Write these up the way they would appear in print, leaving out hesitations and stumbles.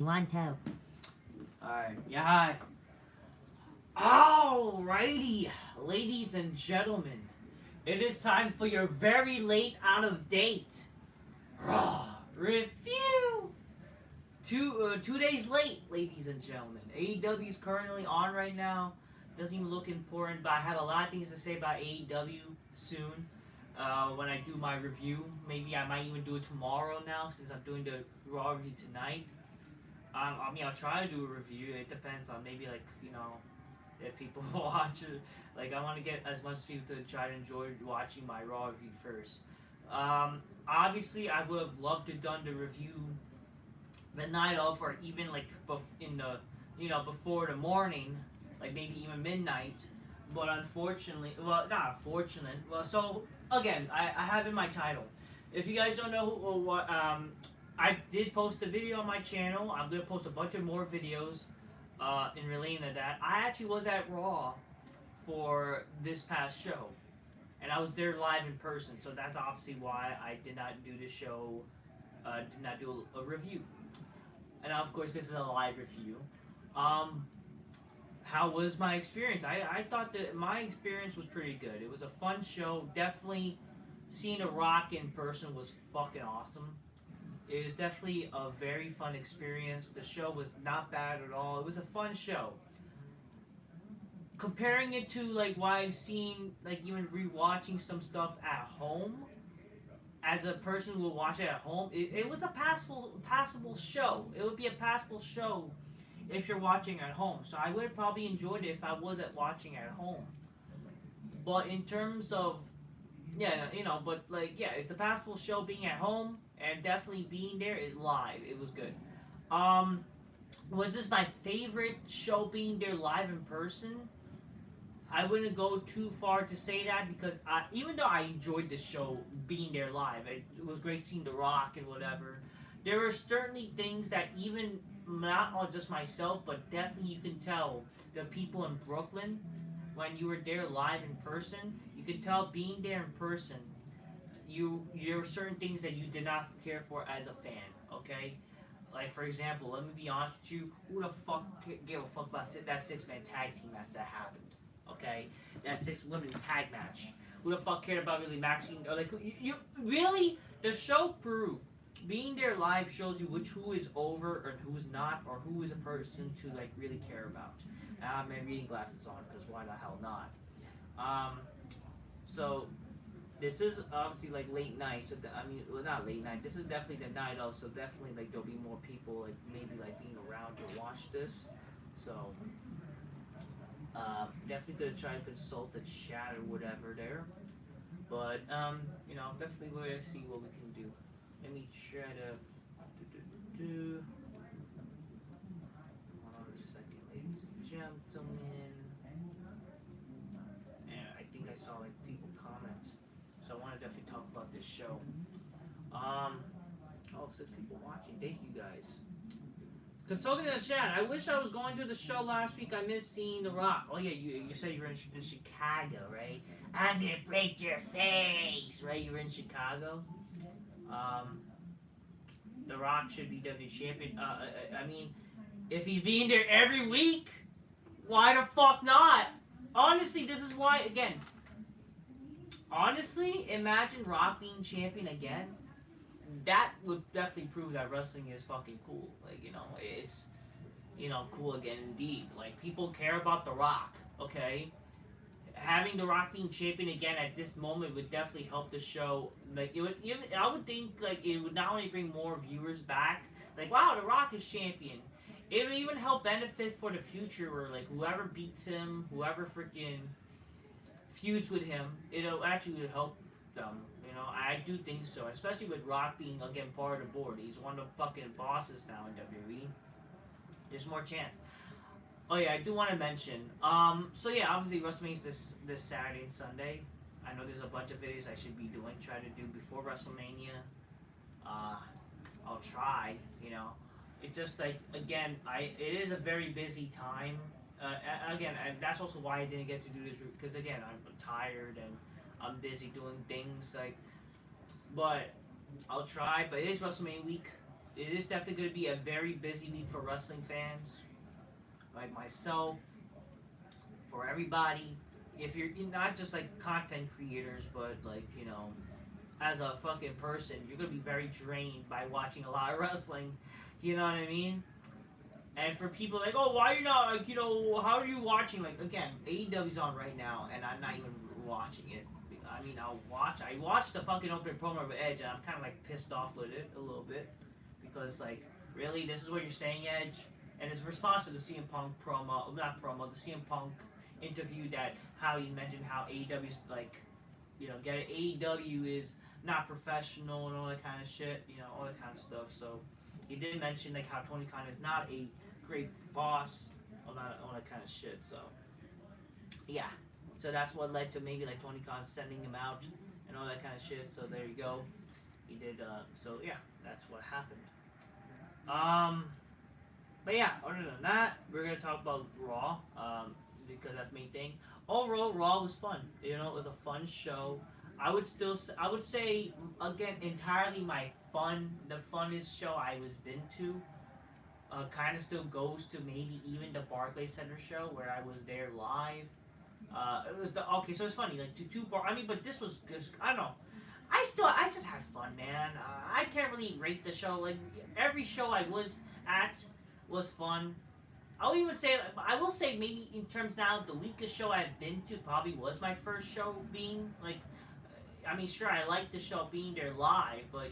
You want to? Alright, yeah, hi. Alrighty, ladies and gentlemen, it is time for your very late out of date Raw review. 2 days late, ladies and gentlemen. AEW is currently on right now. Doesn't even look important, but I have a lot of things to say about AEW soon. When I do my review, maybe I might even do it tomorrow now since I'm doing the Raw review tonight. I'll try to do a review. It depends on maybe if people watch it. Like I want to get as much people to try to enjoy watching my Raw review first. Obviously, I would have loved to done the review the night of, or even in the before the morning, like maybe even midnight. But unfortunately, well, not unfortunate. Well, so again, I have in my title. If you guys don't know who, or what, I did post a video on my channel. I'm gonna post a bunch of more videos in relating to that. I actually was at Raw for this past show, and I was there live in person. So that's obviously why I did not do the show, did not do a review. And of course, this is a live review. Um, how was my experience? I thought that my experience was pretty good. It was a fun show. Definitely seeing a Rock in person was fucking awesome. It was definitely a very fun experience. The show was not bad at all. It was a fun show. Comparing it to like what I've seen, like even rewatching some stuff at home, as a person who will watch it at home, it was a passable show. It would be a passable show if you're watching at home. So I would have probably enjoyed it if I wasn't watching at home. But in terms of but yeah, it's a passable show being at home and definitely being there is live. It was good. Um, was this my favorite show being there live in person? I wouldn't go too far to say that because even though I enjoyed the show being there live, it was great seeing The Rock and whatever. There were certainly things that even not all just myself, but definitely you can tell the people in Brooklyn when you were there live in person. You could tell being there in person, there were certain things that you did not care for as a fan. Okay, like for example, let me be honest with you. Who the fuck gave a fuck about that 6 man tag team match that happened? Okay, that 6 women tag match. Who the fuck cared about really Maxine? Or like you really? The show proved being there live shows you who is over and who's not, or who is a person to like really care about. I have my reading glasses on because why the hell not? Um, so this is obviously like late night. So well, not late night. This is definitely the night of. So definitely like there'll be more people like maybe like being around to watch this. So definitely gonna try to consult the chat or whatever there. But definitely we're gonna see what we can do. Let me try to. Hold on a second, ladies and gentlemen. And I think I saw like people comment, so I want to definitely talk about this show. Um, 6 people watching. Thank you guys. Consulting in the chat. I wish I was going to the show last week. I missed seeing The Rock. Oh yeah, you said you were in Chicago, right? I'm gonna break your face, right? You were in Chicago. Um, The Rock should be WWE champion. I mean, if he's being there every week, why the fuck not? Honestly, this is why. Again, honestly, imagine Rock being champion again. That would definitely prove that wrestling is fucking cool. Like it's cool again indeed. Like people care about The Rock. Okay, having The Rock being champion again at this moment would definitely help the show. Like it would even I would think like it would not only bring more viewers back. Like wow, The Rock is champion. It would even help benefit for the future where like whoever beats him, whoever freaking feuds with him, it'll actually help them. I do think so, especially with Rock being again part of the board. He's one of the fucking bosses now in WWE. There's more chance. Oh yeah, I do want to mention. So yeah, obviously WrestleMania is this Saturday and Sunday. I know there's a bunch of videos I should be doing, try to do before WrestleMania. Uh, I'll try. It's just like again, it is a very busy time. Again, and that's also why I didn't get to do this because again, I'm tired and I'm busy doing things like. But I'll try. But it is WrestleMania week. it is definitely going to be a very busy week for wrestling fans, like myself, for everybody. If you're not just like content creators, but like as a fucking person, you're gonna be very drained by watching a lot of wrestling. You know what I mean? And for people like, oh, why are you not like, how are you watching? Like again, AEW's on right now, and I'm not even watching it. I mean, I watched the fucking open promo of Edge, and I'm kind of like pissed off with it a little bit because like, really, this is what you're saying, Edge? And his response to the CM Punk promo, not promo, the CM Punk interview that how he mentioned how AEW's like, get it, AEW is not professional and all that kind of shit, all that kind of stuff. So he did mention like how Tony Khan is not a great boss, all that kind of shit. So yeah, so that's what led to maybe like Tony Khan sending him out and all that kind of shit. So there you go. He did. So yeah, that's what happened. But yeah, other than that, we're gonna talk about Raw. Because that's the main thing. Overall, Raw was fun. It was a fun show. I would say again, entirely the funnest show I was been to. Kind of still goes to maybe even the Barclays Center show where I was there live. It was okay, so it's funny like I mean, but this was just, I don't know. I just had fun, man. I can't really rate the show. Like every show I was at was fun. I will say maybe in terms now, the weakest show I've been to probably was my first show being like, I mean, sure, I like the show being there live, but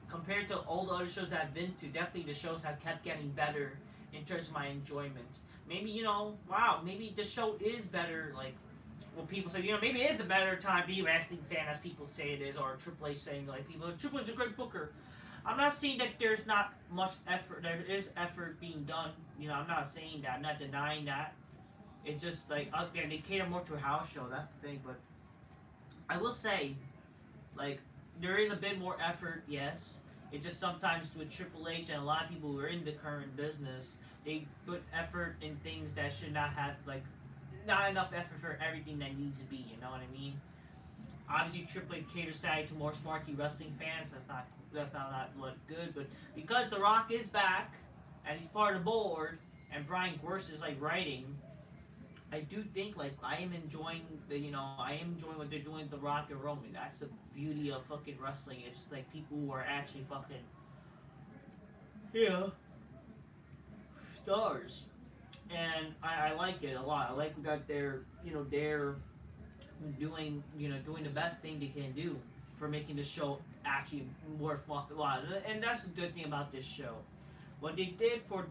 compared to all the other shows that I've been to, definitely the shows have kept getting better in terms of my enjoyment. Maybe, wow, maybe the show is better, like, when people say, maybe it is the better time to be a wrestling fan as people say it is, or Triple H saying, like, Triple H is a great booker. I'm not saying that there's not much effort. There is effort being done. I'm not saying that. I'm not denying that. It's just like, again, they cater more to a house show. That's the thing. But I will say, like, there is a bit more effort, yes. It just sometimes with Triple H and a lot of people who are in the current business, they put effort in things that should not have, like, not enough effort for everything that needs to be. You know what I mean? Obviously, Triple H caters to more smarky wrestling fans. That's not what good. But because The Rock is back and he's part of the board, and Brian Gorst is like writing, I do think like I am enjoying what they're doing with The Rock and Roman. That's the beauty of fucking wrestling. It's like people who are actually fucking stars, and I like it a lot. I like that they're doing the best thing they can do for making the show actually more fun. And that's the good thing about this show. What they did for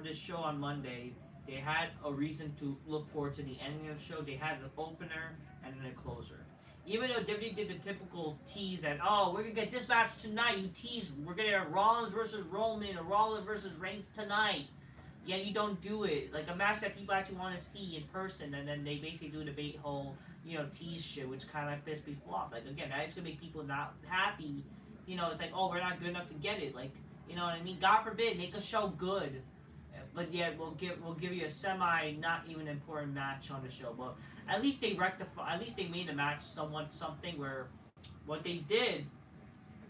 this show on Monday, they had a reason to look forward to the ending of the show. They had an opener and then a closer. Even though WWE did the typical tease that, oh, we're gonna get this match tonight. You tease, we're gonna have Rollins versus Roman, or Rollins versus Reigns tonight. Yet you don't do it. Like a match that people actually want to see in person, and then they basically do the bait whole, tease shit, which kind of like piss people off. Like again, that's gonna make people not happy. It's like, oh, we're not good enough to get it. Like, you know what I mean? God forbid, make a show good. But yeah, we'll give you a semi not even important match on the show. But at least they rectify. At least they made the match somewhat something where what they did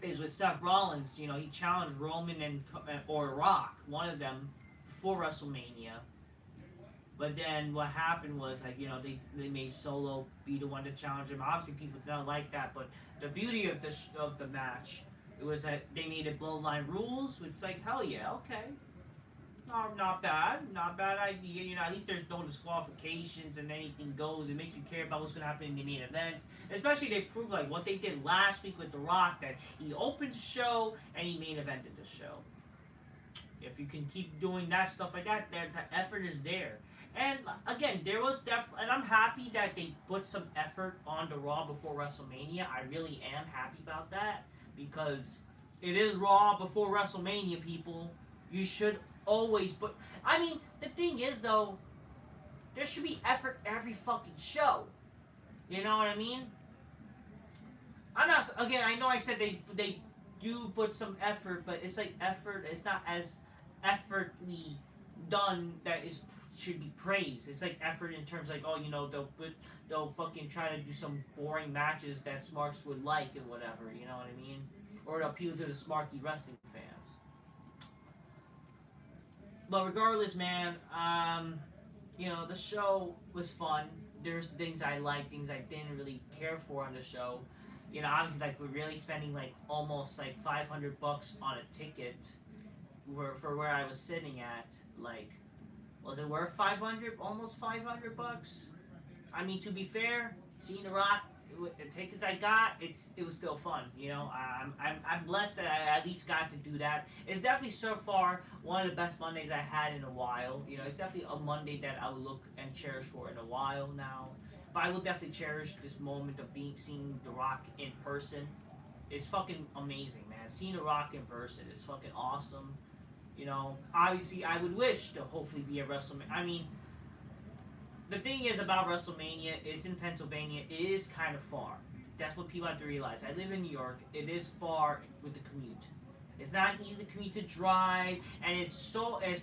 is with Seth Rollins. He challenged Roman or Rock, one of them, before WrestleMania. But then what happened was like they made Solo be the one to challenge him. Obviously people don't like that, but the beauty of the match, it was that they made it bloodline rules, which is like hell yeah, okay. Not bad idea. At least there's no disqualifications and anything goes. It makes you care about what's gonna happen in the main event. Especially they prove like what they did last week with The Rock, that he opened the show and he main evented the show. If you can keep doing that stuff like that, the effort is there. And again, there was and I'm happy that they put some effort on the Raw before WrestleMania. I really am happy about that because it is Raw before WrestleMania, people. You should always put. I mean, the thing is though, there should be effort every fucking show. You know what I mean? I'm not. Again, I know I said they do put some effort, but it's like effort. It's not as effortly done that should be praised. It's like effort in terms like, oh, they'll fucking try to do some boring matches that Smarks would like and whatever. You know what I mean? or to appeal to the smarky wrestling fans. But regardless, man, the show was fun. There's things I liked, things I didn't really care for on the show. Obviously, like we're really spending like almost like $500 on a ticket for where I was sitting at. Like, was it worth 500? Almost $500. I mean, to be fair, seeing The Rock, the tickets I got, it was still fun. I'm blessed that I at least got to do that. It's definitely so far one of the best Mondays I had in a while. It's definitely a Monday that I will look and cherish for in a while now. But I will definitely cherish this moment of seeing The Rock in person. It's fucking amazing, man. Seeing The Rock in person is fucking awesome. Obviously, I would wish to hopefully be at WrestleMania. I mean, the thing is about WrestleMania is in Pennsylvania. It is kind of far. That's what people have to realize. I live in New York. It is far with the commute. It's not easy to commute to drive, and it's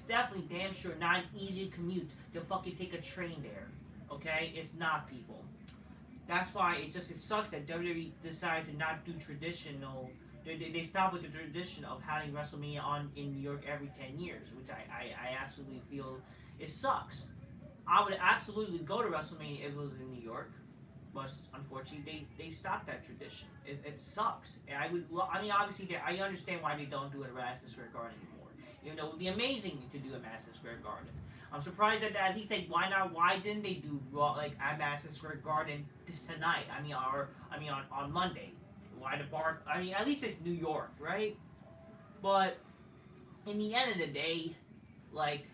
definitely damn sure not easy to commute to fucking take a train there. Okay, it's not, people. That's why it sucks that WWE decided to not do traditional. They stopped with the tradition of having WrestleMania on in New York every 10 years, which I absolutely feel it sucks. I would absolutely go to WrestleMania if it was in New York, but unfortunately they stopped that tradition. It sucks. And I mean, obviously I understand why they don't do it at Madison Square Garden anymore. It would be amazing to do at Madison Square Garden. I'm surprised that at least why didn't they do Raw like at Madison Square Garden tonight? On Monday. Why the bar? I mean, at least it's New York, right? But in the end of the day, like,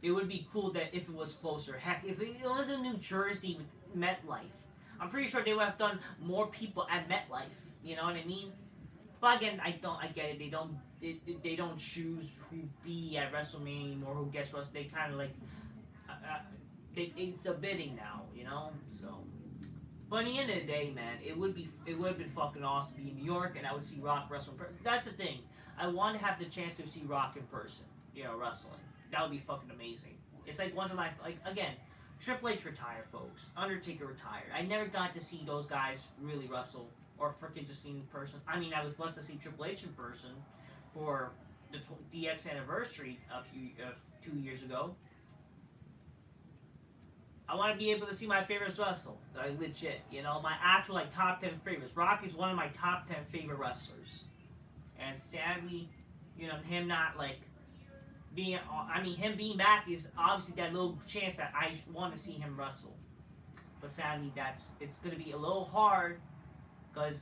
it would be cool that if it was closer. Heck, if it was in New Jersey with MetLife, I'm pretty sure they would have done more people at MetLife. You know what I mean? But again, I get it. They don't choose who be at WrestleMania anymore, who gets Wrestle. They kind of like, it's a bidding now, So, but at the end of the day, man, it would have been fucking awesome to be in New York, and I would see Rock wrestle in person. That's the thing. I want to have the chance to see Rock in person, wrestling. That would be fucking amazing. It's like once in my like again, Triple H retired, folks. Undertaker retired. I never got to see those guys really wrestle or freaking just see in person. I mean, I was blessed to see Triple H in person for the DX anniversary of 2 years ago. I want to be able to see my favorites wrestle. Like, legit, my actual like top 10 favorites. Rock is one of my top 10 favorite wrestlers, and sadly, him not like being. I mean, him being back is obviously that little chance that I want to see him wrestle. But sadly, it's going to be a little hard because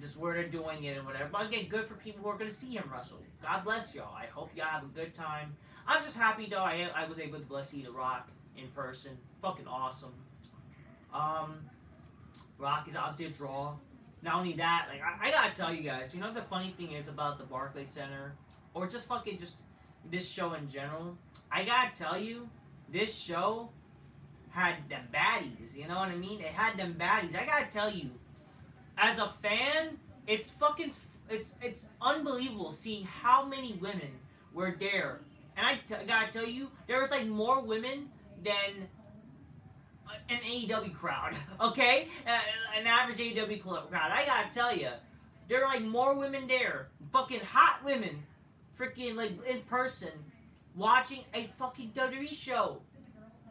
just where they're doing it and whatever. But again, good for people who are going to see him wrestle. God bless y'all. I hope y'all have a good time. I'm just happy though I was able to see The Rock in person. Fucking awesome. Rock is obviously a draw. Not only that, like I gotta tell you guys, the funny thing is about the Barclays Center, or just this show in general. I gotta tell you, this show had them baddies. You know what I mean? It had them baddies. I gotta tell you, as a fan, it's unbelievable seeing how many women were there. And I gotta tell you, there was like more women than an AEW crowd, okay? An average AEW crowd. I gotta tell you, there are like more women there, fucking hot women, freaking like in person, watching a fucking WWE show.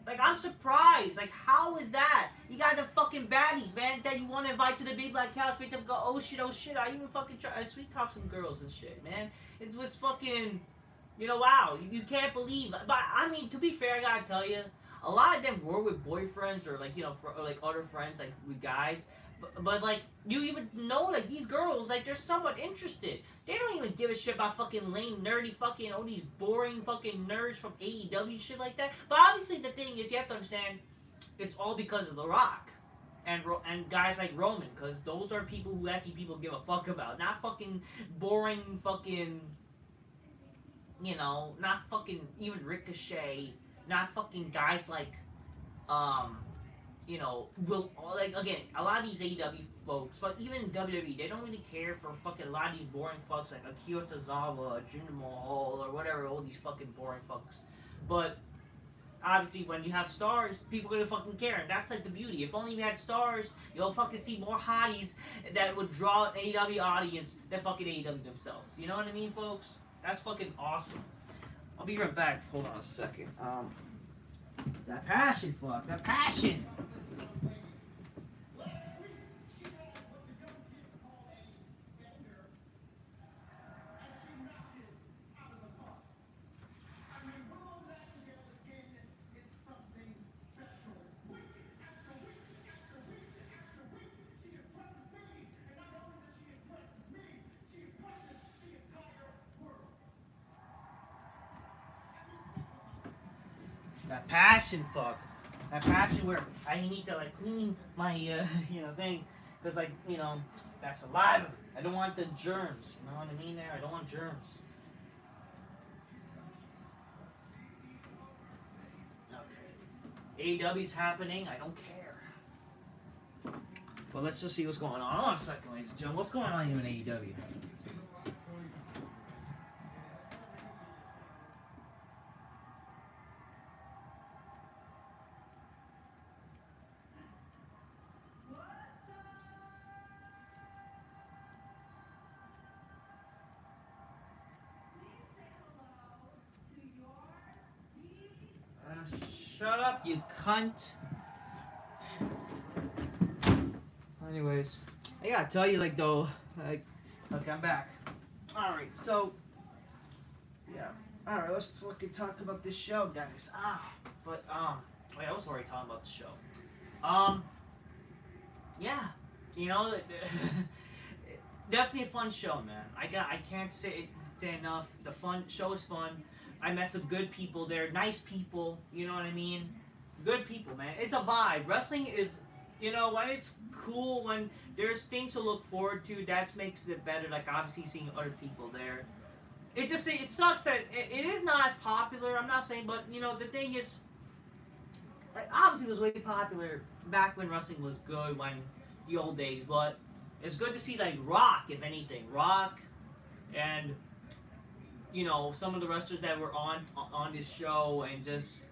Like, I'm surprised. Like, how is that? You got the fucking baddies, man, that you want to invite to the big black couch, make them go, oh shit, I even fucking try. I sweet talk some girls and shit, man. It was fucking, wow, you can't believe. But I mean, to be fair, I gotta tell you, a lot of them were with boyfriends or like, or like other friends, like with guys. But like, you even know, like, these girls, like, they're somewhat interested. They don't even give a shit about fucking lame, nerdy, fucking, all these boring fucking nerds from AEW, shit like that. But obviously, the thing is, you have to understand, it's all because of The Rock. And guys like Roman, because those are people who actually people give a fuck about. Not fucking boring fucking, not fucking even Ricochet. Not fucking guys like, will, like, again, a lot of these AEW folks, but even in WWE, they don't really care for fucking a lot of these boring fucks like Akira Tozawa, Jinder Mahal, or whatever, all these fucking boring fucks. But obviously when you have stars, people are gonna fucking care, and that's like the beauty. If only we had stars, you'll fucking see more hotties that would draw an AEW audience than fucking AEW themselves. You know what I mean, folks? That's fucking awesome. I'll be right back. Hold on a second. That passion, fuck. That passion. That passion, fuck. That passion where I need to like clean my thing, cause like that's saliva. I don't want the germs. You know what I mean? There, I don't want germs. Okay. AEW's happening. I don't care. But let's just see what's going on. Hold on a second, ladies and gentlemen. What's going on here in AEW? Shut up, you cunt. Anyways, I gotta tell you, like, though, like, okay, I'm back. Alright, so, yeah. Alright, let's fucking talk about this show, guys. Wait, I was already talking about the show. Yeah, definitely a fun show, man. I can't say it enough. The show is fun. I met some good people there, nice people, you know what I mean? Good people, man. It's a vibe. Wrestling is, when it's cool, when there's things to look forward to, that makes it better, like obviously seeing other people there. It sucks that it is not as popular, I'm not saying, but, the thing is, obviously it was way popular back when wrestling was good, when the old days, but it's good to see, like, Rock, if anything. Rock and some of the wrestlers that were on this show, and just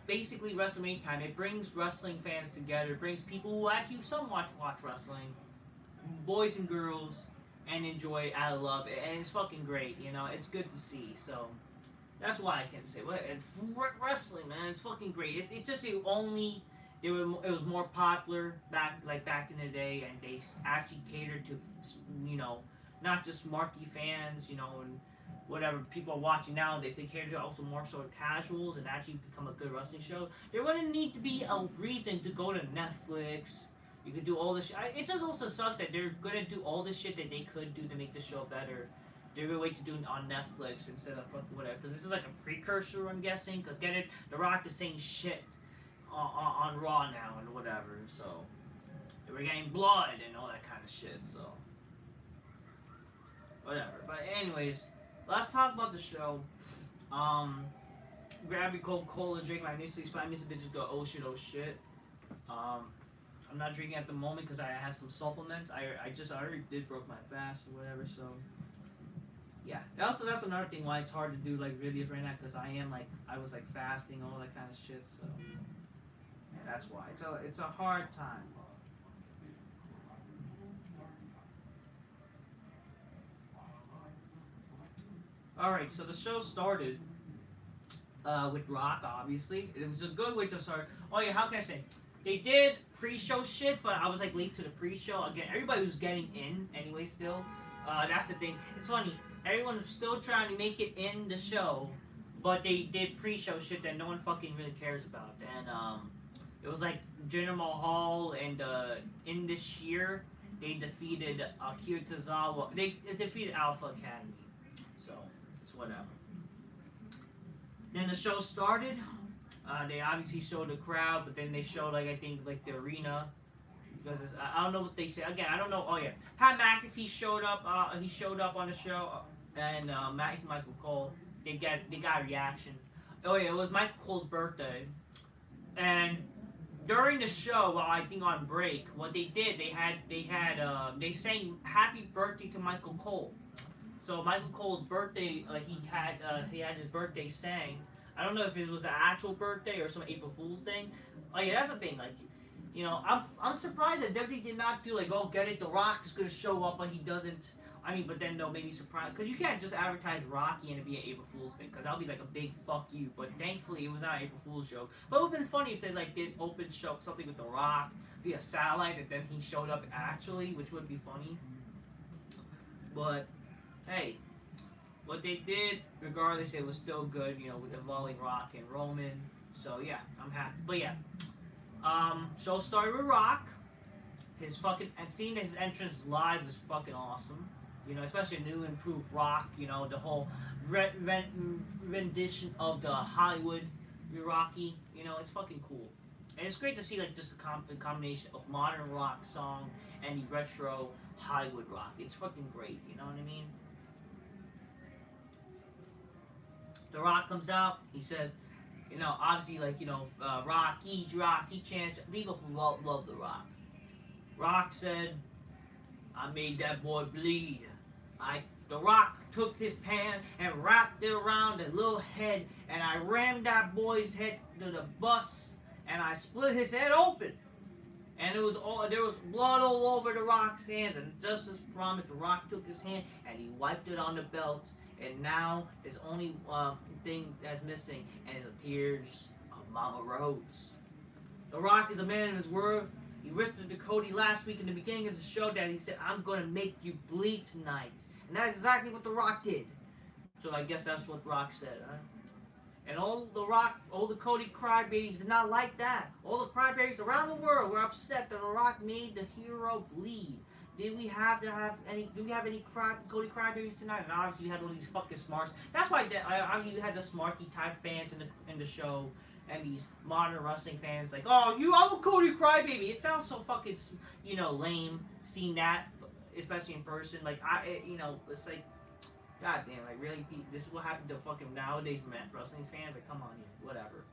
basically WrestleMania time. It brings wrestling fans together. It brings people who actually somewhat watch wrestling, boys and girls, and enjoy it out of love. And it's fucking great. It's good to see. So that's why I can say, wrestling, man, it's fucking great. It just it was more popular back in the day, and they actually catered to not just marquee fans, and whatever people are watching now. If they care to also more sort of casuals and actually become a good wrestling show, there wouldn't need to be a reason to go to Netflix. You could do all this shit. It just also sucks that they're gonna do all this shit that they could do to make the show better. They're gonna wait to do it on Netflix instead of fucking whatever. Because this is like a precursor, I'm guessing. Because get it, The Rock is saying shit on Raw now and whatever. So we're getting blood and all that kind of shit. So whatever. But anyways, let's talk about the show. Grab your Coca-Cola, drink my Newsly Spy. Miss bitches go, oh shit. I'm not drinking at the moment because I have some supplements. I already did broke my fast or whatever, so yeah. And also, that's another thing why it's hard to do like videos right now, because I was fasting, all that kind of shit. So yeah, that's why it's a hard time. All right, so the show started with Rock. Obviously, it was a good way to start. Oh yeah, how can I say? They did pre-show shit, but I was late to the pre-show. Again, everybody was getting in anyway. Still, that's the thing. It's funny. Everyone was still trying to make it in the show, but they did pre-show shit that no one fucking really cares about. And it was Jinder Mahal and in this year they defeated Akira Tozawa. They defeated Alpha Academy. So it's whatever. Then the show started. They obviously showed the crowd, but then they showed I think the arena, because I don't know what they say. Again, I don't know. Oh yeah, Pat McAfee showed up. He showed up on the show, and Michael Cole. They got a reaction. Oh yeah, it was Michael Cole's birthday, and during the show, while I think on break, what they did, they sang Happy Birthday to Michael Cole. So Michael Cole's birthday, he had his birthday sang. I don't know if it was an actual birthday or some April Fool's thing. Oh yeah, that's the thing. Like, I'm surprised that WWE did not do like, oh, get it, The Rock is gonna show up, but he doesn't. I mean, but then they'll maybe surprise, because you can't just advertise Rocky and it be an April Fool's thing, because that'll be like a big fuck you. But thankfully, it was not an April Fool's joke. But it would have been funny if they like did open show something with The Rock via satellite, and then he showed up actually, which would be funny. But hey, what they did, regardless, it was still good. With involving Rock and Roman. So yeah, I'm happy. But yeah, show started with Rock. His fucking and seeing his entrance live was fucking awesome. Especially a new improved Rock. The whole rendition of the Hollywood Rocky. It's fucking cool. And it's great to see like just a combination of modern rock song and the retro Hollywood rock. It's fucking great. You know what I mean? The Rock comes out. He says, obviously like Rocky chants. People love The Rock. Rock said, "I made that boy bleed. The Rock took his pan and wrapped it around the little head, and I rammed that boy's head to the bus, and I split his head open. And there was blood all over The Rock's hands, and just as promised, The Rock took his hand and he wiped it on the belt, and now there's only thing that's missing, and it's the tears of Mama Rose." The Rock is a man of his word. He whispered to Cody last week in the beginning of the show that he said, "I'm gonna make you bleed tonight," and that's exactly what The Rock did. So I guess that's what Rock said, huh? And all the Cody crybabies did not like that. All the crybabies around the world were upset that The Rock made the hero bleed. Do we have any Cody crybabies tonight? And obviously you had all these fucking smarts. That's why obviously you had the smarky type fans in the show, and these modern wrestling fans like, "Oh, I'm a Cody crybaby." It sounds so fucking lame seeing that, especially in person. Like it's like, God damn, like really, this is what happened to fucking nowadays wrestling fans. Like, come on, whatever.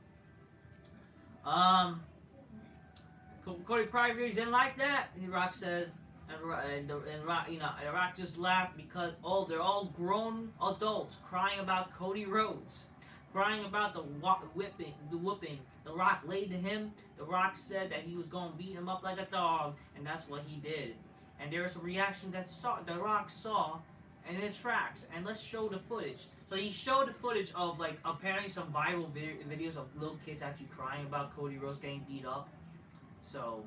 Cody Crybabies didn't like that. Rock says, and Rock just laughed because they're all grown adults crying about Cody Rhodes, crying about the whipping. The Rock laid to him. The Rock said that he was gonna beat him up like a dog, and that's what he did. And there was a reaction that The Rock saw. And his tracks, and let's show the footage. So he showed the footage of like apparently some viral videos of little kids actually crying about Cody Rhodes getting beat up. So,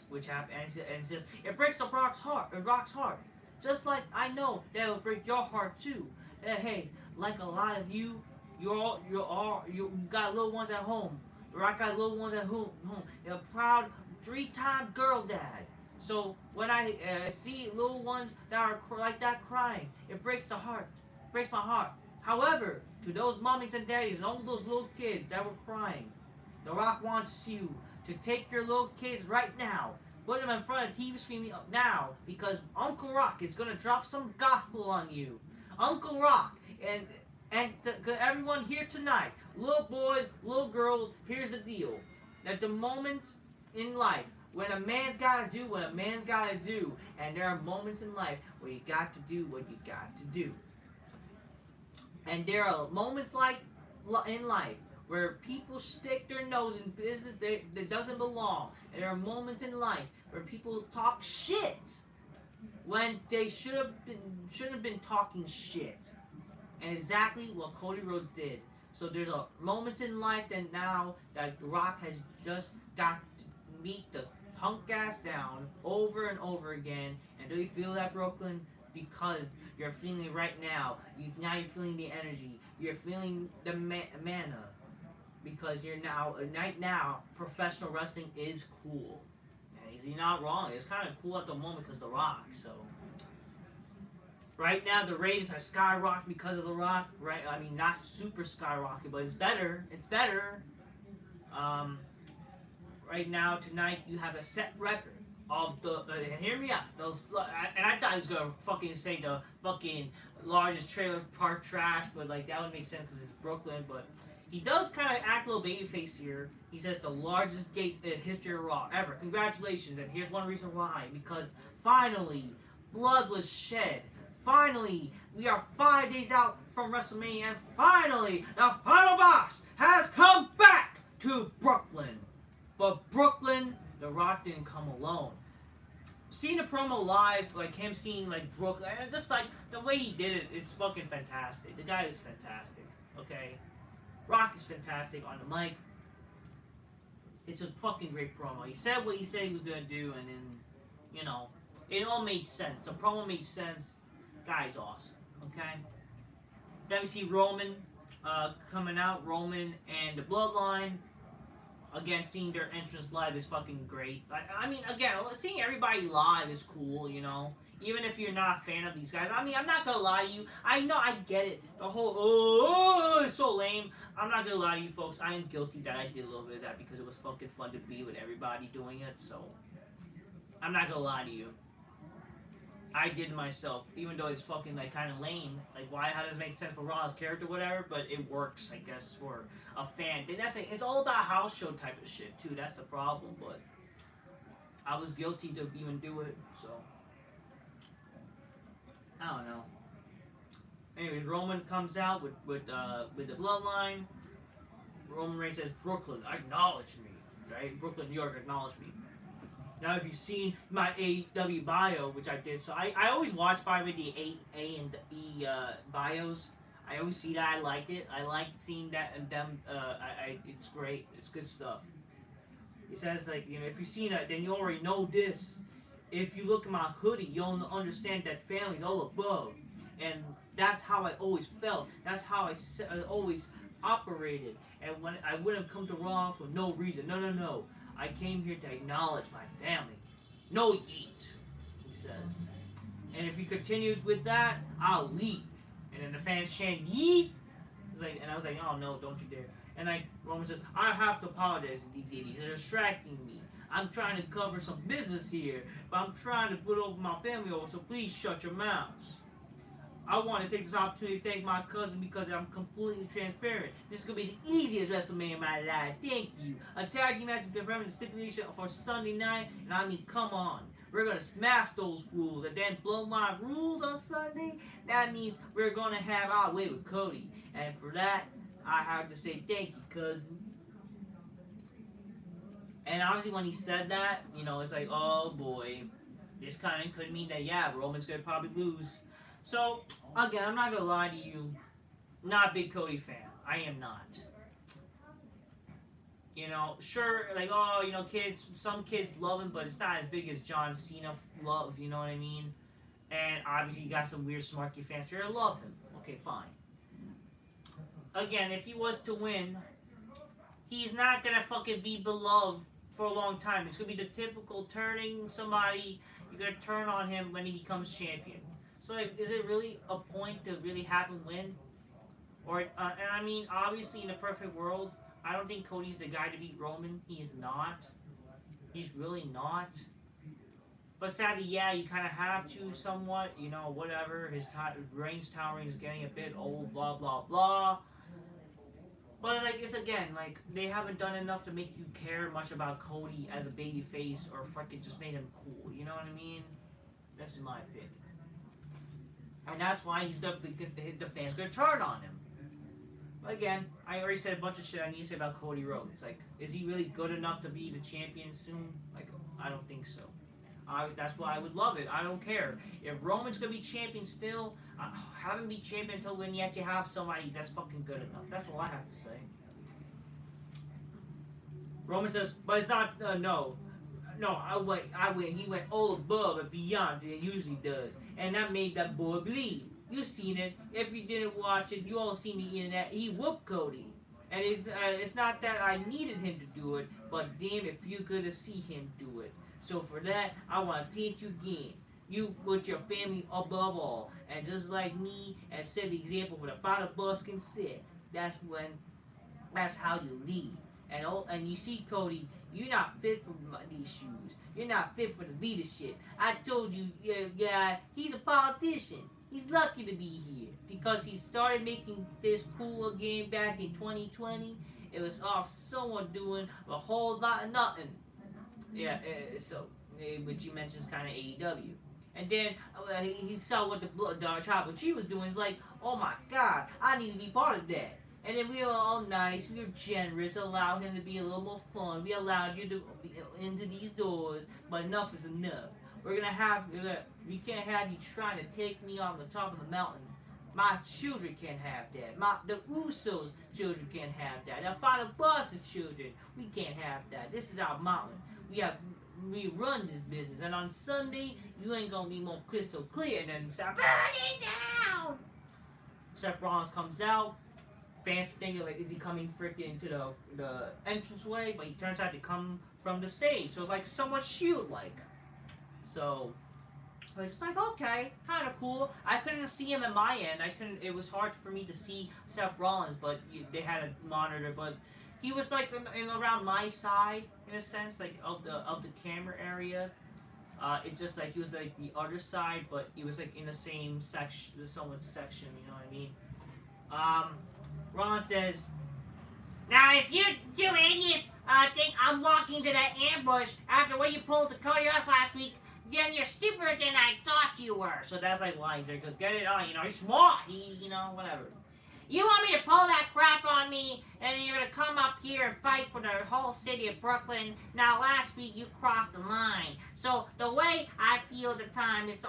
which happened, and it says it breaks the Rock's heart. Just like I know that'll break your heart too. Hey, like a lot of you got little ones at home. The Rock got little ones at home. You're a proud 3-time girl dad. So when I see little ones that are like that crying, it breaks my heart. However, to those mommies and daddies and all those little kids that were crying, The Rock wants you to take your little kids right now, put them in front of the TV screen now, because Uncle Rock is gonna drop some gospel on you. Uncle Rock and everyone here tonight, little boys, little girls, here's the deal: that the moments in life, when a man's gotta do what a man's gotta do, and there are moments in life where you got to do what you got to do. And there are moments in life where people stick their nose in business that doesn't belong. And there are moments in life where people talk shit when they shouldn't have been talking shit. And exactly what Cody Rhodes did. So there's moments in life that now that The Rock has just got to meet the punk ass down over and over again. And do you feel that, Brooklyn? Because you're feeling it right now. Now you're feeling the energy. You're feeling the mana. Because you're right now, professional wrestling is cool. And he's not wrong. It's kind of cool at the moment because The Rock. So right now the ratings are skyrocketing because of The Rock. Right? I mean, not super skyrocketing, but it's better. It's better. Right now, tonight, you have a set record of and hear me out, and I thought he was gonna fucking say the fucking largest trailer park trash, but like that would make sense because it's Brooklyn, but he does kind of act a little babyface here. He says the largest gate in history of Raw ever. Congratulations, and here's one reason why: because finally, blood was shed. finally, we are 5 days out from WrestleMania, and finally, the final boss has come back to Brooklyn. But Brooklyn, The Rock didn't come alone. Seeing the promo live, like him seeing like Brooklyn, and just like the way he did it, it's fucking fantastic. The guy is fantastic. Okay, Rock is fantastic on the mic. It's a fucking great promo. He said what he said he was gonna do, and then, you know, it all made sense. The promo made sense. Guy's awesome. Okay. Then we see Roman coming out. Roman and the Bloodline. Again, seeing their entrance live is fucking great. I mean, again, seeing everybody live is cool, you know? Even if you're not a fan of these guys. I mean, I'm not gonna lie to you. I know, I get it. The whole, it's so lame. I'm not gonna lie to you, folks. I am guilty that I did a little bit of that because it was fucking fun to be with everybody doing it, so. I'm not gonna lie to you. I did myself, even though it's fucking like kind of lame. Like, how does it make sense for Raw's character, whatever? But it works, I guess, for a fan. It's all about house show type of shit too. That's the problem. But I was guilty to even do it, so I don't know. Anyways, Roman comes out with the Bloodline. Roman Reigns says, "Brooklyn, acknowledge me." Right? Brooklyn, New York, acknowledge me. Now, if you've seen my AEW bio, which I did, so I always watch, by the way, the A and E bios. I always see that. I like it. I like seeing that and them. It's great. It's good stuff. It says, like, you know, if you've seen it, then you already know this. If you look at my hoodie, you'll understand that family's all above. And that's how I always felt. That's how I always operated. And when I wouldn't have come to Raw for no reason. No. I came here to acknowledge my family. No yeet, he says. And if you continued with that, I'll leave. And then the fans chant yeet. And I was like, oh no, don't you dare. And like Roman says, I have to apologize to these idiots. They're distracting me. I'm trying to cover some business here, but I'm trying to put over my family over, so please shut your mouths. I want to take this opportunity to thank my cousin because I'm completely transparent. This is going to be the easiest WrestleMania of my life. Thank you. A tag team match is confirming the stipulation for Sunday night. And I mean, come on. We're going to smash those fools. And then Bloodline rules on Sunday. That means we're going to have our way with Cody. And for that, I have to say thank you, cousin. And obviously when he said that, you know, it's like, oh boy. This kind of could mean that, yeah, Roman's going to probably lose. So, again, I'm not going to lie to you. Not a big Cody fan. I am not. You know, sure, like, oh, you know, some kids love him, but it's not as big as John Cena love, you know what I mean? And obviously you got some weird smarky fans here that love him. Okay, fine. Again, if he was to win, he's not going to fucking be beloved for a long time. It's going to be the typical turning somebody, you're going to turn on him when he becomes champion. So, like, is it really a point to really have him win? Or, and I mean, obviously, in a perfect world, I don't think Cody's the guy to beat Roman. He's not. He's really not. But sadly, yeah, you kind of have to somewhat, you know, whatever. His Reigns towering is getting a bit old, blah, blah, blah. But, like, it's again, like, they haven't done enough to make you care much about Cody as a babyface or fucking just made him cool. You know what I mean? That's in my opinion. And that's why the fans going to turn on him. But again, I already said a bunch of shit I need to say about Cody Rhodes. It's like, is he really good enough to be the champion soon? Like, I don't think so. That's why I would love it. I don't care. If Roman's going to be champion still, have him be champion until when you actually have somebody that's fucking good enough. That's all I have to say. Roman says, but it's not, no. No, I went. He went all above and beyond than he usually does. And that made that boy bleed. You seen it. If you didn't watch it, you all seen the internet. He whooped Cody. And it's not that I needed him to do it, but damn if you could have seen him do it. So for that, I want to thank you again. You put your family above all. And just like me, and set the example for the final boss can set. That's how you lead. And you see, Cody, you're not fit for these shoes. You're not fit for the leadership. I told you, yeah, he's a politician. He's lucky to be here because he started making this cool again back in 2020. It was off someone doing a whole lot of nothing. Yeah, which you mentioned is kind of AEW. And then he saw what the tribal chief was doing. He's like, oh my god, I need to be part of that. And then we were all nice, we were generous, allowed him to be a little more fun. We allowed you to be into these doors, but enough is enough. We can't have you trying to take me on the top of the mountain. My children can't have that. The Usos' children can't have that. The Final Boss's children, we can't have that. This is our mountain. We run this business, and on Sunday, you ain't gonna be more crystal clear than burn it down. Seth Rollins comes out. Fans were thinking, like, is he coming freaking to the entranceway? But he turns out to come from the stage. So it's like somewhat Shield-like. So it's just like, okay, kind of cool. I couldn't see him at my end. It was hard for me to see Seth Rollins, but they had a monitor. But he was like in around my side, in a sense, like of the camera area. It's just like he was like the other side, but he was like in the same section, somewhat section. You know what I mean? Ron says, now if you two idiots think I'm walking to that ambush after what you pulled to Cody us last week, then you're stupider than I thought you were. So that's like why he's there, because get it on, he's smart, whatever. You want me to pull that crap on me, and you're gonna come up here and fight for the whole city of Brooklyn. Now, last week you crossed the line. So the way I feel the time is is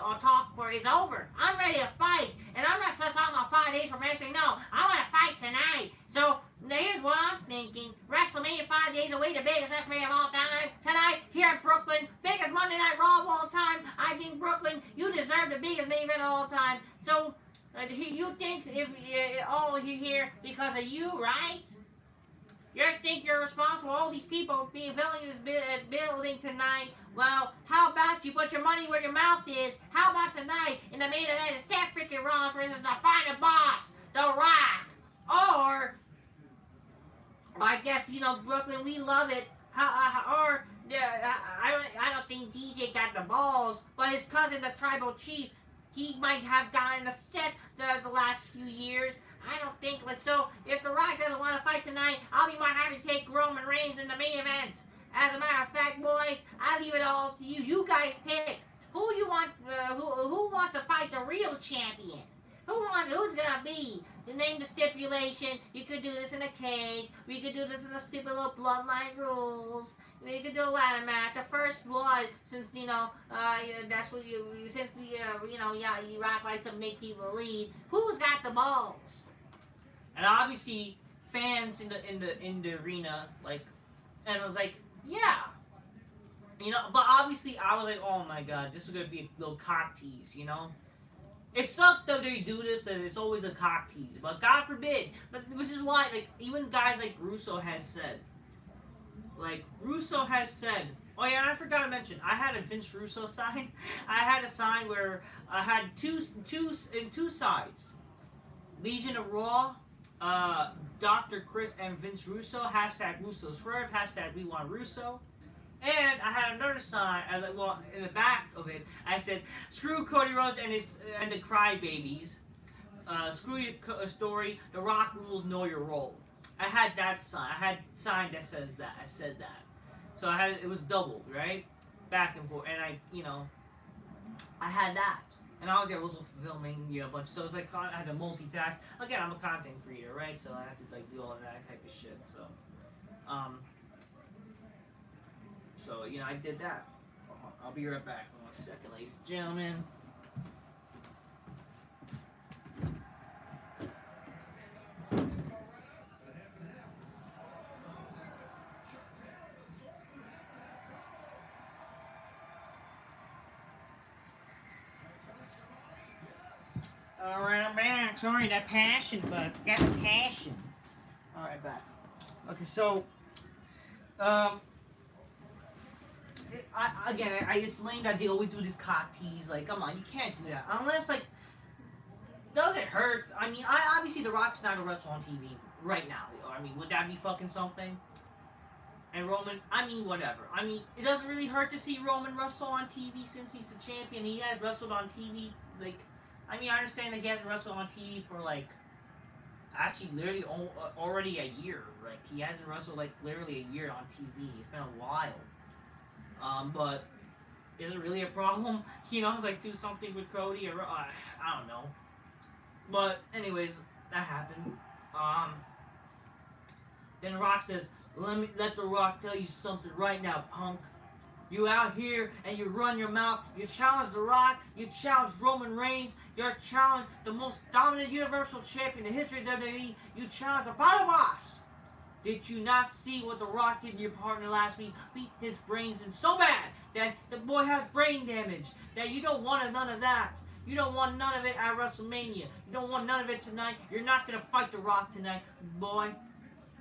over. I'm ready to fight, and I'm not just talking about 5 days from wrestling. No, I want to fight tonight. So here's what I'm thinking: WrestleMania 5 days away, the biggest WrestleMania of all time. Tonight here in Brooklyn, biggest Monday Night Raw of all time. I think Brooklyn, you deserve the biggest main event of all time. So. You think if all you here because of you, right? You think you're responsible for all these people being filling this building tonight? Well, how about you put your money where your mouth is? How about tonight in the main event is Seth freaking Rollins versus the Final Boss, The Rock, or I guess Brooklyn, we love it. I don't think DJ got the balls, but his cousin, the Tribal Chief. He might have gotten a set the last few years. I don't think so. If The Rock doesn't want to fight tonight, I'll be more happy to take Roman Reigns in the main event. As a matter of fact, boys, I leave it all to you. You guys pick who you want. Who wants to fight the real champion? Who's gonna be? To name the stipulation. You could do this in a cage. We could do this in the stupid little bloodline rules. We could do a ladder match, a first blood, since that's what you rock like to make people leave. Who's got the balls? And obviously, fans in the arena, and I was like, yeah, but obviously I was like, oh my god, this is gonna be a little cock tease, It sucks that they do this, that it's always a cock tease, but God forbid. But which is why, even guys like Russo has said. Oh yeah, and I forgot to mention, I had a Vince Russo sign. I had a sign where I had two sides. Legion of Raw, Dr. Chris and Vince Russo, hashtag Russo Swerve, hashtag We Want Russo. And I had another sign, in the back of it, I said, screw Cody Rhodes and the Crybabies. Screw your story, The Rock rules, know your role. I had that sign. I had a sign that says that. I said that. So it was doubled, right? Back and forth. And I had that. And I was filming, a bunch. So it's like, I had to multitask. Again, I'm a content creator, right? So I have to do all of that type of shit. So, I did that. I'll be right back in 1 second, ladies and gentlemen. Alright, I'm back. Sorry, that passion, but got the passion. Alright, back. Okay, so, I just lame that they always do this cock tease. Come on, you can't do that. Unless, does it hurt? I mean, obviously The Rock's not a wrestler on TV right now. I mean, would that be fucking something? And Roman, whatever. It doesn't really hurt to see Roman wrestle on TV since he's the champion. He has wrestled on TV, I understand that he hasn't wrestled on TV for, actually, literally already a year. He hasn't wrestled, literally a year on TV. It's been a while. But is it really a problem? You know, like do something with Cody or I don't know. But anyways, that happened. Um, then Rock says, let the Rock tell you something right now, punk. You out here and you run your mouth. You challenge The Rock. You challenge Roman Reigns. You challenge the most dominant Universal Champion in the history of WWE. You challenge the final boss. Did you not see what The Rock did to your partner last week? Beat his brains in so bad that the boy has brain damage. That you don't want none of that. You don't want none of it at WrestleMania. You don't want none of it tonight. You're not going to fight The Rock tonight, boy.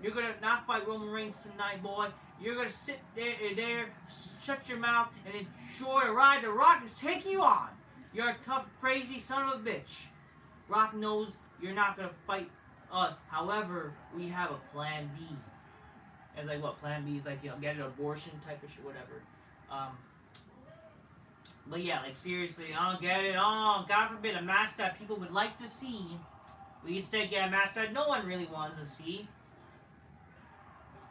You're going to not fight Roman Reigns tonight, boy. You're going to sit there, shut your mouth, and enjoy the ride The Rock is taking you on. You're a tough, crazy son of a bitch. Rock knows you're not going to fight us. However, we have a plan B. As like what? Plan B is like, you know, get an abortion type of shit, whatever. But yeah, like seriously, I don't get it. Oh, God forbid, a match that people would like to see. We said get a match that no one really wants to see.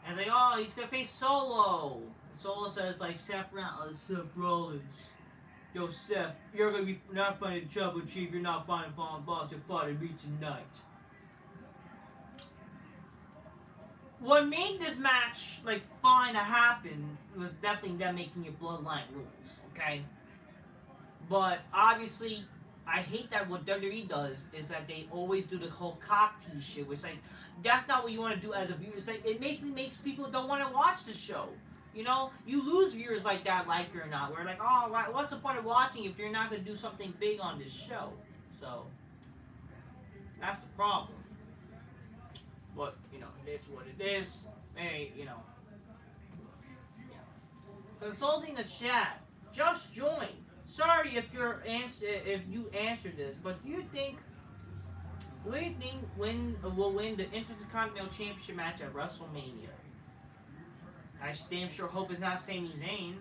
And it's like, oh, he's gonna face Solo. Solo says like Seth Rollins. Yo, Seth, you're gonna be not fighting Trouble Chief. You're not fighting Bomb Boss. You're fighting me tonight. What made this match like fine to happen was definitely them making it bloodline rules. Okay. But obviously, I hate that what WWE does is that they always do the whole cock tease shit. Which like, that's not what you want to do as a viewer. It's like, it basically makes people don't want to watch the show. You know, you lose viewers like that, like it or not. We're like, oh, what's the point of watching if you're not going to do something big on this show? So, that's the problem. But, you know, it is what it is. Hey, you know. Yeah. Consulting the chat. Just join. Sorry if you answered this, but who do you think will win the Intercontinental Championship match at WrestleMania? I damn sure hope it's not Sami Zayn.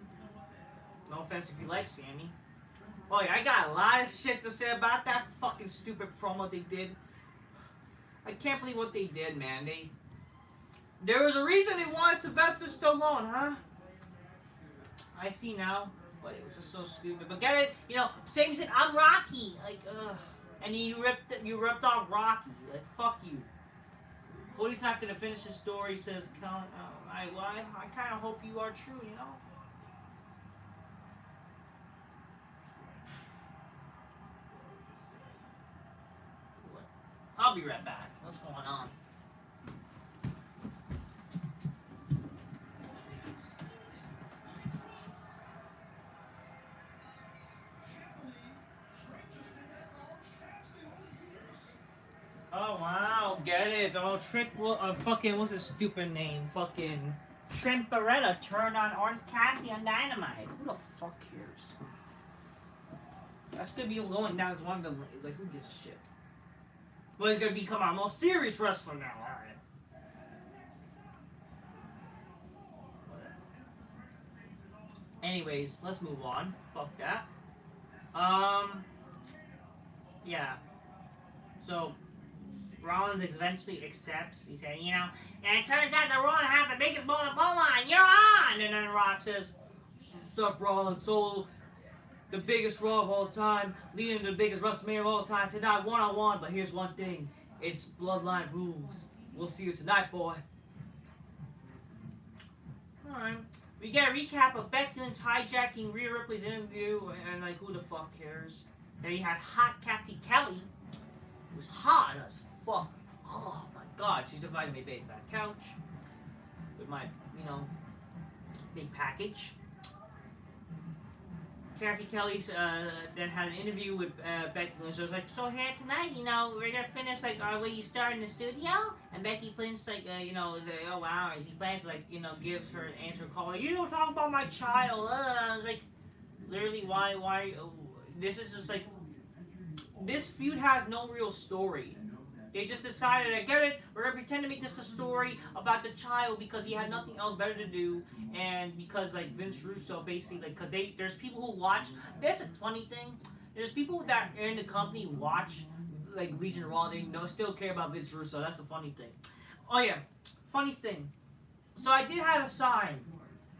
No offense if you like Sami. Oh yeah, I got a lot of shit to say about that fucking stupid promo they did. I can't believe what they did, man. There was a reason they wanted Sylvester Stallone, huh? I see now. But it was just so stupid. But get it? You know, Sami said, I'm Rocky. Like, ugh. And you ripped off Rocky. Like, fuck you. Cody's not going to finish his story. He says, I kind of hope you are true, you know? I'll be right back. What's going on? Oh wow, get it. Oh, fucking, what's his stupid name? Fucking Trent Beretta turned on Orange Cassidy on Dynamite. Who the fuck cares? That's gonna be going down as one of the, like, who gives a shit? Well, he's gonna become our most serious wrestler now, alright. Anyways, let's move on. Fuck that. Yeah. So, Rollins eventually accepts. He said, you know, and it turns out that Rollins has the biggest bullet bloodline. You're on! And then Rock says, Seth Rollins, Solo, the biggest Raw of all time, leading to the biggest WrestleMania of all time, tonight, one-on-one. But here's one thing. It's bloodline rules. We'll see you tonight, boy. Alright. We get a recap of Becky Lynch hijacking Rhea Ripley's interview, and like, who the fuck cares? Then you had hot Kathy Kelly, who's hot as fuck. Oh my god, she's invited me to that couch with my, you know, big package. Kathy Kelly then had an interview with Becky Lynch. So I was like, so here tonight, you know, we're gonna finish like where you start in the studio. And Becky Lynch like, you know, oh wow, and she plans to, like, you know, gives her an answer call. Like, you don't talk about my child. I was like, literally, why? This is just like, this feud has no real story. They just decided, I get it, we're going to pretend to make this a story about the child because he had nothing else better to do, and because, like, Vince Russo basically, like, because there's people who watch, that's a funny thing, there's people that are in the company who watch, like, Legion of Raw, they still care about Vince Russo, that's the funny thing. Oh yeah, funniest thing, so I did have a sign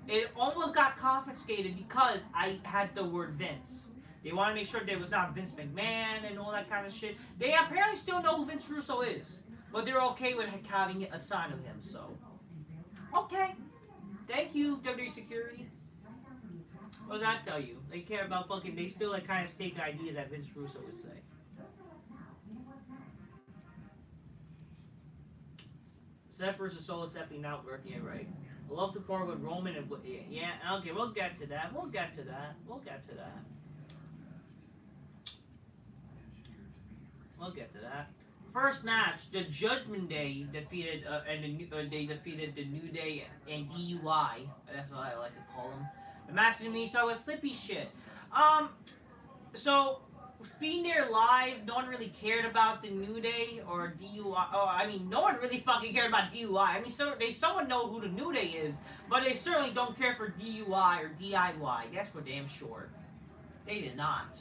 It almost got confiscated because I had the word Vince. They want to make sure there was not Vince McMahon and all that kind of shit. They apparently still know who Vince Russo is, but they're okay with having it assigned of him. So, okay, thank you, WWE security. What does that tell you? They care about fucking. They still like kind of stake ideas that Vince Russo would say. Seth versus Solo is definitely not working it right. I love the part with Roman and yeah. Okay, we'll get to that. We'll get to that. We'll get to that. We'll get to that. First match, the Judgment Day defeated they defeated the New Day and DUI. That's what I like to call them. The match is going to start with flippy shit. So being there live, no one really cared about the New Day or DUI. Oh, I mean, no one really fucking cared about DUI. I mean, someone know who the New Day is, but they certainly don't care for DUI or DIY. That's for damn sure. They did not.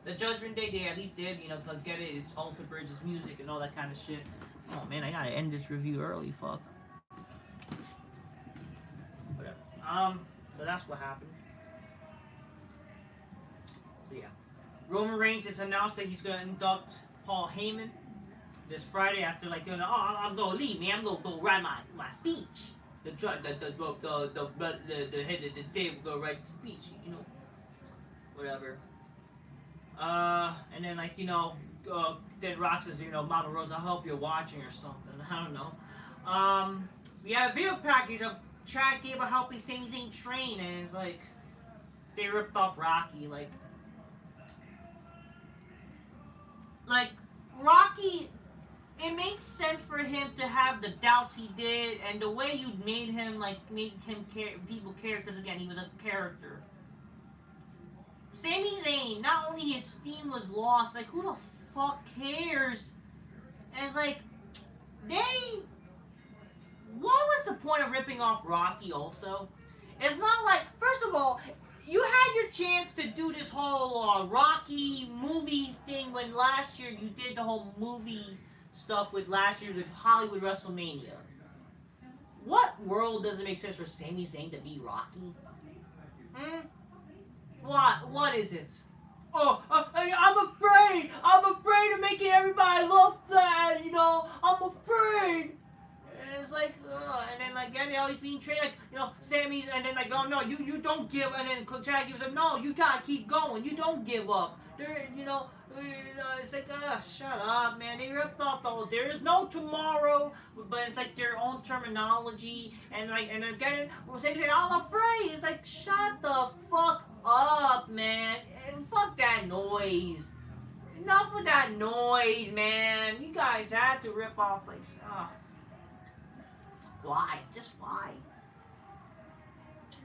The Judgment Day, they at least did, because get it, it's Alter Bridges music and all that kind of shit. Oh man, I gotta end this review early, fuck. Whatever. So that's what happened. So yeah. Roman Reigns has announced that he's gonna induct Paul Heyman this Friday after I'm gonna leave, man. I'm gonna go write my speech. The head of the table gonna write the speech, whatever. And then then Rock says, Mama Rose, I hope you're watching or something. I don't know. We had a video package of Chad Gable helping Sami Zayn train, and it's like they ripped off Rocky, like Rocky. It made sense for him to have the doubts he did, and the way you made him care, people care, because again, he was a character. Sami Zayn, not only his steam was lost, like, who the fuck cares? And it's like, what was the point of ripping off Rocky also? It's not like, first of all, you had your chance to do this whole Rocky movie thing when last year you did the whole movie stuff with last year with Hollywood WrestleMania. What world does it make sense for Sami Zayn to be Rocky? What is it? Oh, I'm afraid. I'm afraid of making everybody look fat. I'm afraid. And it's like, and then again, he's being trained, Sammy's, and then oh no, you don't give, and then Chad gives him, no, you gotta keep going. You don't give up. It's like, shut up, man. They ripped off there is no tomorrow, but it's like their own terminology, and again, Sammy saying, I'm afraid. It's like, shut the fuck up, man. Fuck that noise. Enough with that noise, man. You guys had to rip off why? Just why?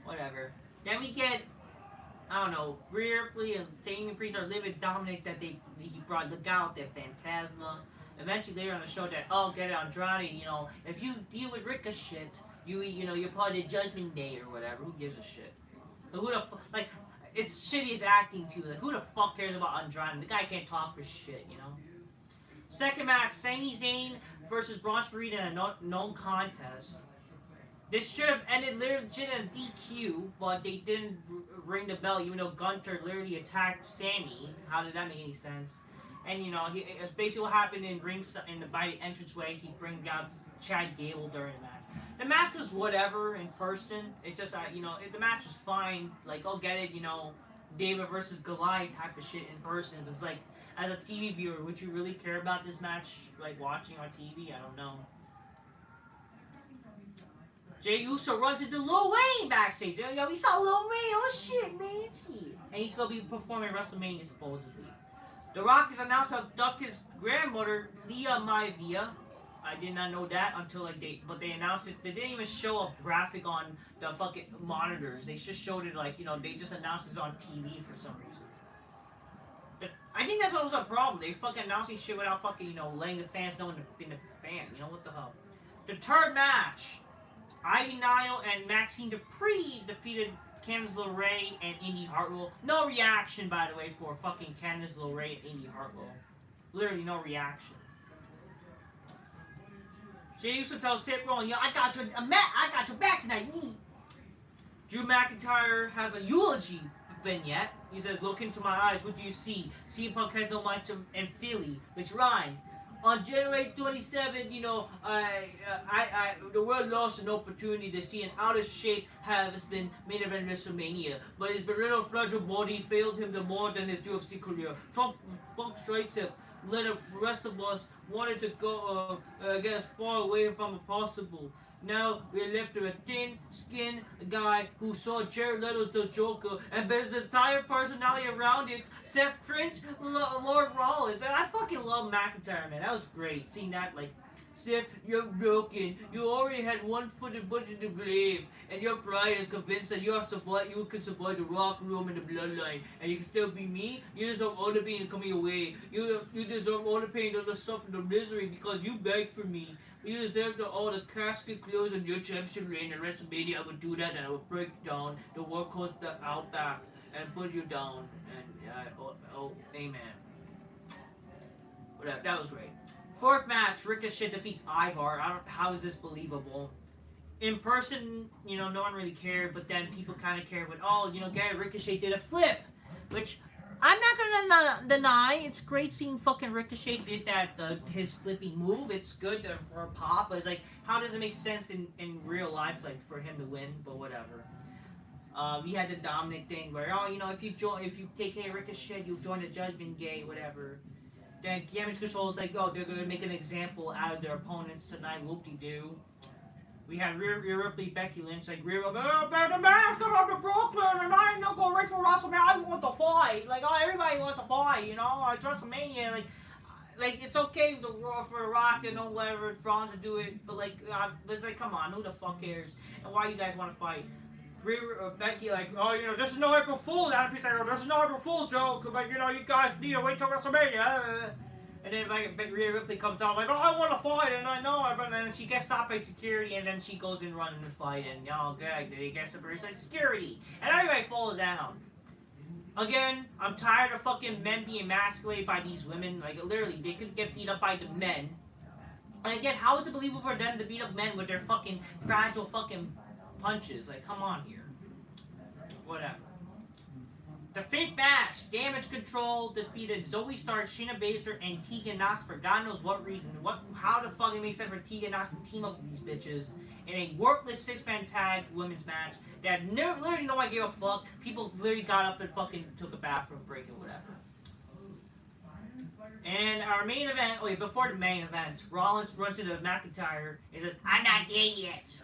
Whatever. Then we get, I don't know, Rhea Ripley and Damian Priest are living Dominic that he brought the guy out there, Phantasma. Eventually later on the show that, get it, Andrade, if you deal with Ricochet, you're part of the Judgment Day or whatever. Who gives a shit? Who the fuck, it's shitty as acting too. Like, who the fuck cares about Andrade? The guy can't talk for shit, Second match, Sami Zayn versus Braun Strowman in a known contest. This should have ended legit in DQ, but they didn't ring the bell, even though Gunter literally attacked Sammy. How did that make any sense? And it's basically what happened by the entranceway. He brings out Chad Gable during the match. The match was whatever in person. It just the match was fine. Like, I'll get it. David versus Goliath type of shit in person. It was like, as a TV viewer, would you really care about this match, like watching on TV? I don't know. Jey Uso runs into Lil Wayne backstage. We saw Lil Wayne. Oh shit, man. Shit. And he's gonna be performing at WrestleMania supposedly. The Rock is announced to abduct his grandmother, Leah Maivia. I did not know that until but they announced it. They didn't even show a graphic on the fucking monitors. They just showed it they just announced it on TV for some reason. I think that's what was a problem. They fucking announcing shit without fucking, letting the fans know in the fan. What the hell? The third match, Ivy Nile and Maxine Dupree defeated Candice LeRae and Indy Hartwell. No reaction, by the way, for fucking Candice LeRae and Indy Hartwell. Literally no reaction. Jey Uso tells Seth Rollins, I got your back tonight. Drew McIntyre has a eulogy vignette. He says, "Look into my eyes. What do you see? CM Punk has no match in Philly," which rhymed. On January 27, the world lost an opportunity to see an out of shape has been main event WrestleMania, but his brittle, fragile body failed him the more than his UFC career. Trump strikes him. Let the rest of us wanted to go get as far away from it possible. Now we're left with a thin-skinned guy who saw Jared Leto's The Joker and built his entire personality around it. Seth Prince, Lord Rollins, and I fucking love McIntyre, man. That was great. Seeing that, like, Seth, you're broken. You already had one foot in the grave, and your pride is convinced that you can survive the Rock, Roman, and the Bloodline, and you can still be me. You deserve all the pain coming your way. You deserve all the pain, all the suffering, the misery, because you begged for me. You deserve all the casket close on your championship reign. And WrestleMania, I would do that, and I would break down the workhorse out back and put you down. And amen. Whatever. That was great. Fourth match, Ricochet defeats Ivar. How is this believable? In person, no one really cared, but then people kind of cared when, Gary Ricochet did a flip, which I'm not gonna deny. It's great seeing fucking Ricochet did that, his flipping move. It's good for pop, but it's like, how does it make sense in real life, like, for him to win? But whatever. We had the Dominic thing where, if you take care of Ricochet, you join the Judgment Day, whatever. Then Damage Control is like, they're gonna make an example out of their opponents tonight. Whoop-de-doo. We had Rhea Ripley, Becky Lynch, like, Rhea Ripley, the man's coming up to Brooklyn, and I ain't gonna go right for WrestleMania. I want the fight. Like, everybody wants a fight, It's WrestleMania. Like it's okay for Rock and whatever, Braun to do it, but it's like, come on, who the fuck cares? And why you guys want to fight? Becky, this is no April Fool's. Adam Pearce, this is no April Fool's joke. But you guys need to wait till WrestleMania. And then Rhea Ripley comes out like, I want to fight, and I know, but then she gets stopped by security, and then she goes in running the fight, and they get separated by security, and everybody falls down. Again, I'm tired of fucking men being emasculated by these women. Like, literally, they could get beat up by the men. And again, how is it believable for them to beat up men with their fucking fragile fucking punches? Like, come on here. Whatever. The fifth match, Damage Control defeated Zoe Stark, Shayna Baszler, and Tegan Knox for God knows what reason. How the fuck it makes sense for Tegan Knox to team up with these bitches in a worthless six-man tag women's match that literally no one gave a fuck. People literally got up and fucking took a bathroom break or whatever. And our main event, before the main event, Rollins runs into McIntyre and says, I'm not dead yet.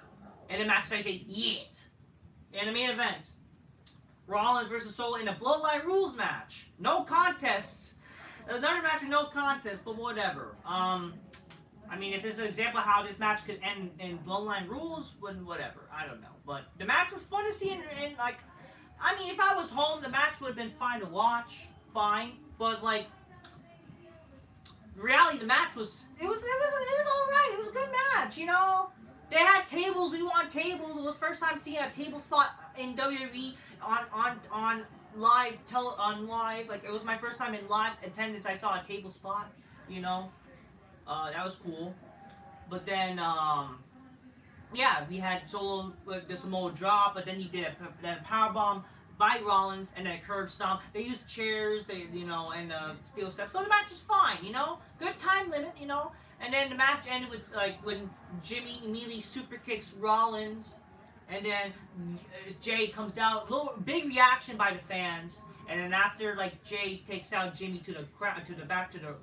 And then McIntyre says, yet. And the main event, Rollins versus Solo in a Bloodline Rules match. No contests. Another match with no contest, but whatever. If this is an example of how this match could end in Bloodline Rules, then whatever. I don't know. But the match was fun to see, and if I was home, the match would have been fine to watch. Fine. But, in reality, the match was, it was alright. It was a good match, They had tables. We want tables. It was the first time seeing a table spot in WWE on live. It was my first time in live attendance. I saw a table spot. That was cool. But then, we had Solo with the Samoa drop, but then he did a powerbomb by Rollins and then a curb stomp. They used chairs, and steel steps. So the match was fine, Good time limit, And then the match ended with, when Jimmy immediately super kicks Rollins, and then Jay comes out. Big reaction by the fans. And then after, Jay takes out Jimmy to the back to the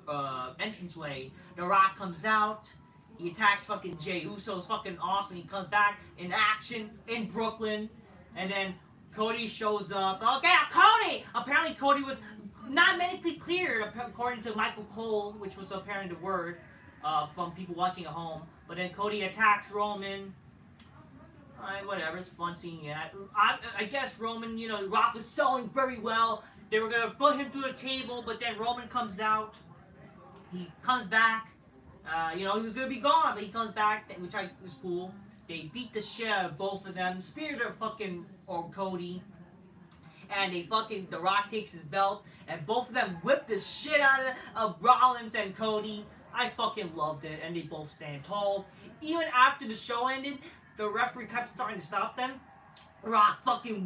entranceway, The Rock comes out. He attacks fucking Jay Uso. It's fucking awesome. He comes back in action in Brooklyn, and then Cody shows up. Okay, Cody! Apparently Cody was not medically cleared, according to Michael Cole, which was apparently the word from people watching at home. But then Cody attacks Roman. Whatever, it's fun seeing that. I guess Roman, Rock was selling very well. They were going to put him through the table, but then Roman comes out. He comes back. He was going to be gone, but he comes back, which is cool. They beat the shit out of both of them, speared their fucking Cody. And The Rock takes his belt, and both of them whip the shit out of Rollins and Cody. I fucking loved it, and they both stand tall. Even after the show ended, the referee kept starting to stop them. Rock fucking